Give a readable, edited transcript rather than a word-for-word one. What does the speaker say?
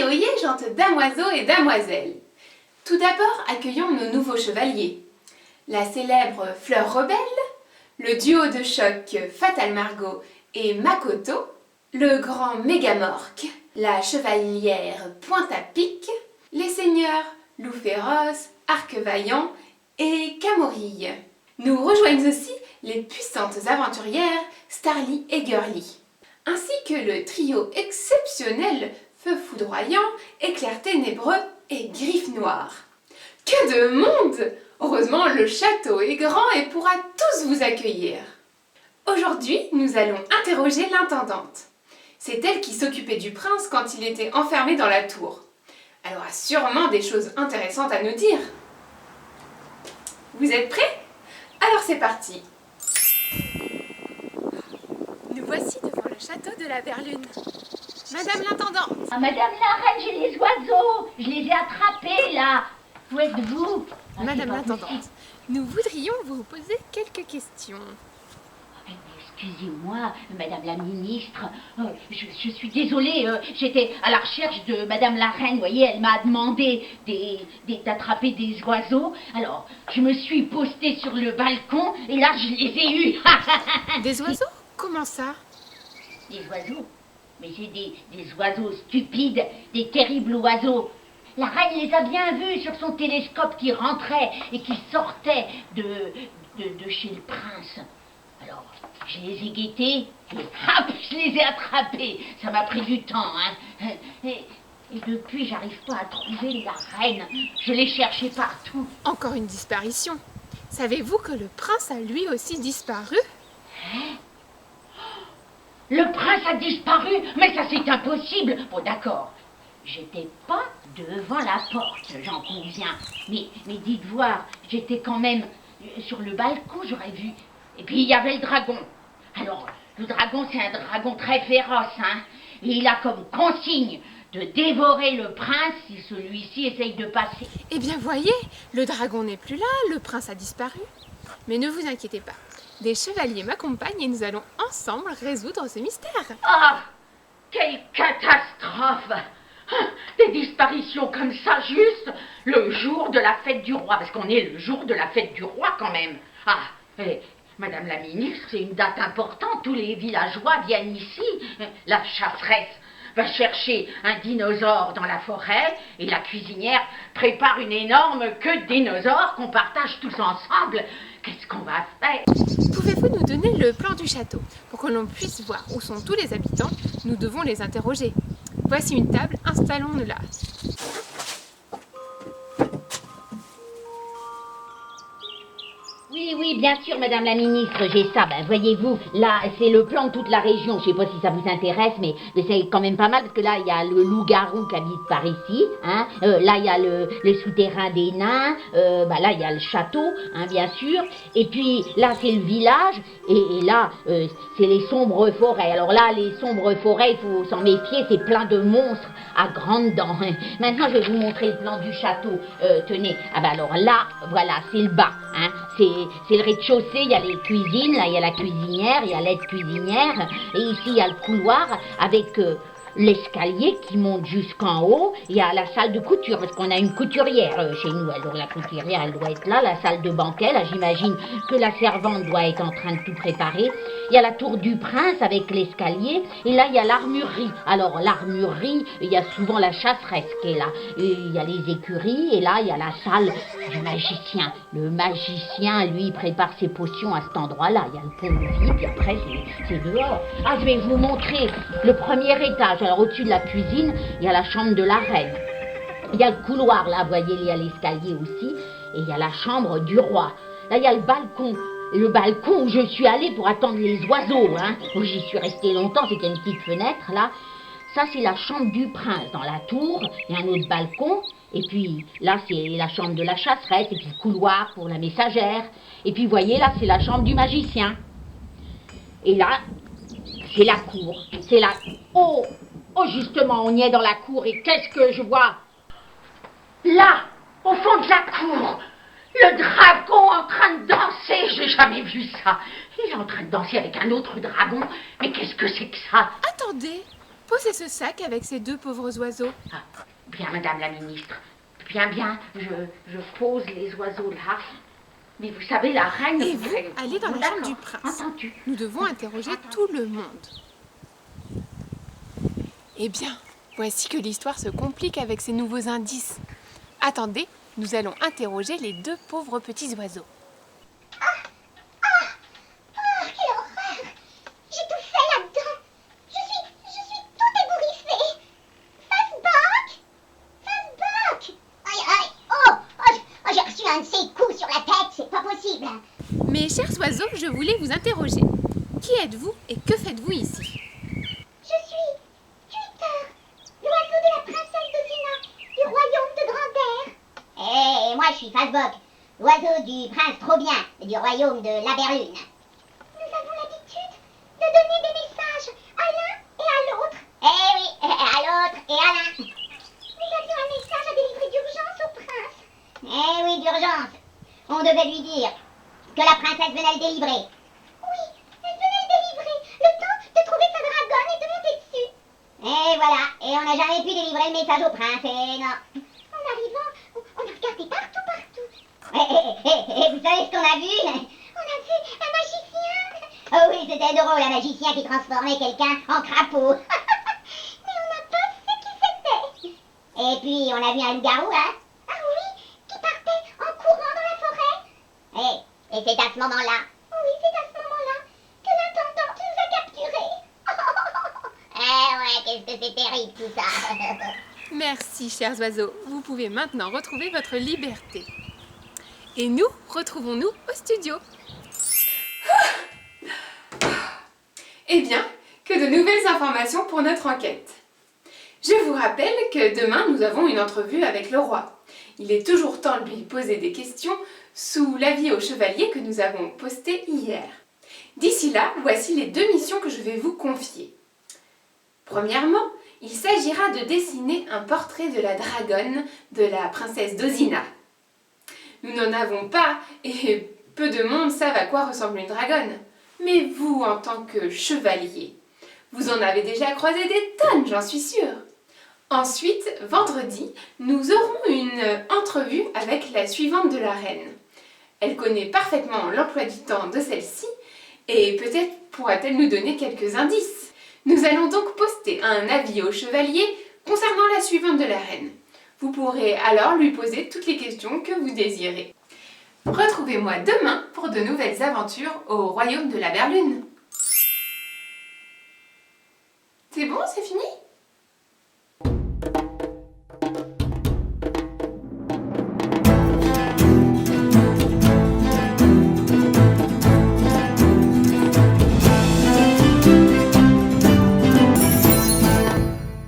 Oyez, gentes damoiseaux et damoiselles. Tout d'abord, accueillons nos nouveaux chevaliers. La célèbre Fleur Rebelle, le duo de choc Fatal Margot et Makoto, le grand Mégamorque, la chevalière Pointe-à-Pic, les seigneurs Loup Féroce, Arc-Vaillant et Camorille. Nous rejoignent aussi les puissantes aventurières Starly et Girly, ainsi que le trio exceptionnel Feu Foudroyant, Éclair Ténébreux et Griffe Noire. Que de monde! Heureusement, le château est grand et pourra tous vous accueillir. Aujourd'hui, nous allons interroger l'intendante. C'est elle qui s'occupait du prince quand il était enfermé dans la tour. Elle aura sûrement des choses intéressantes à nous dire. Vous êtes prêts? Alors c'est parti. Nous voici devant le château de la Verlune. Madame l'intendante. Ah, Madame la reine, j'ai les oiseaux. Je les ai attrapés, là. Où êtes-vous? Madame l'intendante, nous voudrions vous poser quelques questions. Excusez-moi, Madame la ministre, je suis désolée, j'étais à la recherche de Madame la reine, vous voyez, elle m'a demandé d'attraper des oiseaux, alors je me suis postée sur le balcon et là je les ai eus. Des oiseaux? Comment ça? Des oiseaux? Mais c'est des oiseaux stupides, des terribles oiseaux. La reine les a bien vus sur son télescope qui rentrait et qui sortait de chez le prince. Alors, je les ai guettés et hop, je les ai attrapés. Ça m'a pris du temps, hein. Et depuis, j'arrive pas à trouver la reine. Je l'ai cherchée partout. Encore une disparition. Savez-vous que le prince a lui aussi disparu? Hein? Le prince a disparu? Mais ça, c'est impossible. Bon, d'accord. J'étais pas devant la porte, j'en conviens. Mais dites voir, j'étais quand même sur le balcon, j'aurais vu. Et puis il y avait le dragon. Alors, le dragon, c'est un dragon très féroce, hein. Et il a comme consigne de dévorer le prince si celui-ci essaye de passer. Eh bien, voyez, le dragon n'est plus là, le prince a disparu. Mais ne vous inquiétez pas, des chevaliers m'accompagnent et nous allons ensemble résoudre ce mystère. Ah, quelle catastrophe! Des disparitions comme ça, juste le jour de la fête du roi, parce qu'on est le jour de la fête du roi quand même. Ah, Madame la ministre, c'est une date importante, tous les villageois viennent ici. La chasseresse va chercher un dinosaure dans la forêt et la cuisinière prépare une énorme queue de dinosaure qu'on partage tous ensemble. Qu'est-ce qu'on va faire? Pouvez-vous nous donner le plan du château pour que l'on puisse voir où sont tous les habitants? Nous devons les interroger. Voici une table, installons-nous-la. Oui, bien sûr, Madame la ministre, j'ai ça. Ben, voyez-vous, là, c'est le plan de toute la région. Je sais pas si ça vous intéresse, mais c'est quand même pas mal, parce que là, il y a le loup-garou qui habite par ici, hein. Là, il y a le souterrain des nains. Là, il y a le château, hein, bien sûr. Et puis, là, c'est le village. Et là, c'est les sombres forêts. Alors là, les sombres forêts, il faut s'en méfier, c'est plein de monstres à grandes dents. Maintenant, je vais vous montrer le plan du château. Tenez. Ah ben alors là, voilà, c'est le bas, hein. C'est le rez-de-chaussée, il y a les cuisines, là il y a la cuisinière, il y a l'aide-cuisinière, et ici il y a le couloir avec l'escalier qui monte jusqu'en haut, il y a la salle de couture, parce qu'on a une couturière chez nous, alors la couturière elle doit être là, la salle de banquet, là j'imagine que la servante doit être en train de tout préparer, il y a la tour du prince avec l'escalier, et là il y a l'armurerie, alors l'armurerie, il y a souvent la chasseresse qui est là, et il y a les écuries, et là il y a la salle du magicien, le magicien lui prépare ses potions à cet endroit-là, il y a le pont-levis, puis après c'est dehors. Ah, je vais vous montrer le premier étage. Alors au-dessus de la cuisine, il y a la chambre de la reine. Il y a le couloir, là, vous voyez, il y a l'escalier aussi. Et il y a la chambre du roi. Là, il y a le balcon. Le balcon où je suis allée pour attendre les oiseaux, hein. Où j'y suis restée longtemps, c'était une petite fenêtre, là. Ça, c'est la chambre du prince. Dans la tour, il y a un autre balcon. Et puis, là, c'est la chambre de la chasseresse. Et puis, le couloir pour la messagère. Et puis, vous voyez, là, c'est la chambre du magicien. Et là, c'est la cour. C'est la... Oh, justement, on y est dans la cour. Et qu'est-ce que je vois? Là, au fond de la cour, le dragon en train de danser. J'ai jamais vu ça. Il est en train de danser avec un autre dragon. Mais qu'est-ce que c'est que ça? Attendez, Posez ce sac avec ces deux pauvres oiseaux. Ah, bien, Madame la Ministre. Bien, je pose les oiseaux là. Mais vous savez, la reine... Et vous, allez dans la chambre du prince. Entendu. Nous devons interroger tout le monde. Eh bien, voici que l'histoire se complique avec ces nouveaux indices. Attendez, nous allons interroger les deux pauvres petits oiseaux. Quelle horreur! J'étouffais là-dedans. Je suis tout ébouriffée. Fazbok! Aïe! Oh, j'ai reçu un de ces coups sur la tête, c'est pas possible. Mes chers oiseaux, je voulais vous interroger. Qui êtes-vous et que faites-vous ici? Je suis Twitter, l'oiseau de la princesse Dozina, du royaume de Grand'Air. Et moi je suis Fazbok, l'oiseau du prince trop bien, du royaume de Laberlune. Nous avons l'habitude de donner des messages à l'un et à l'autre. Eh oui, à l'autre et à l'un. Nous avions un message à délivrer d'urgence au prince. Eh oui, d'urgence. On devait lui dire que la princesse venait le délivrer. Oui, elle venait le délivrer. Le temps de trouver sa dragonne et de monter dessus. Et voilà, et on n'a jamais pu délivrer le message au prince, et non. En arrivant, on a regardé partout. Et vous savez ce qu'on a vu? On a vu un magicien. Oh oui, c'était drôle, un magicien qui transformait quelqu'un en crapaud. Mais on n'a pas su qui c'était. Et puis, on a vu un loup-garou, hein? Ah oui, qui partait en courant dans la forêt. Et c'est à ce moment-là. Oui, c'est à ce moment-là que l'intendante nous a capturés. Ouais, qu'est-ce que c'est terrible tout ça. Merci, chers oiseaux. Vous pouvez maintenant retrouver votre liberté. Et nous, retrouvons-nous au studio. Eh bien, que de nouvelles informations pour notre enquête. Je vous rappelle que demain, nous avons une entrevue avec le roi. Il est toujours temps de lui poser des questions sous l'avis au chevalier que nous avons posté hier. D'ici là, voici les deux missions que je vais vous confier. Premièrement, il s'agira de dessiner un portrait de la dragonne de la princesse Dozina. Nous n'en avons pas et peu de monde savent à quoi ressemble une dragonne. Mais vous, en tant que chevalier, vous en avez déjà croisé des tonnes, j'en suis sûre. Ensuite, vendredi, nous aurons une entrevue avec la suivante de la reine. Elle connaît parfaitement l'emploi du temps de celle-ci et peut-être pourra-t-elle nous donner quelques indices. Nous allons donc poster un avis au chevalier concernant la suivante de la reine. Vous pourrez alors lui poser toutes les questions que vous désirez. Retrouvez-moi demain pour de nouvelles aventures au royaume de Laberlune. C'est bon, c'est fini ?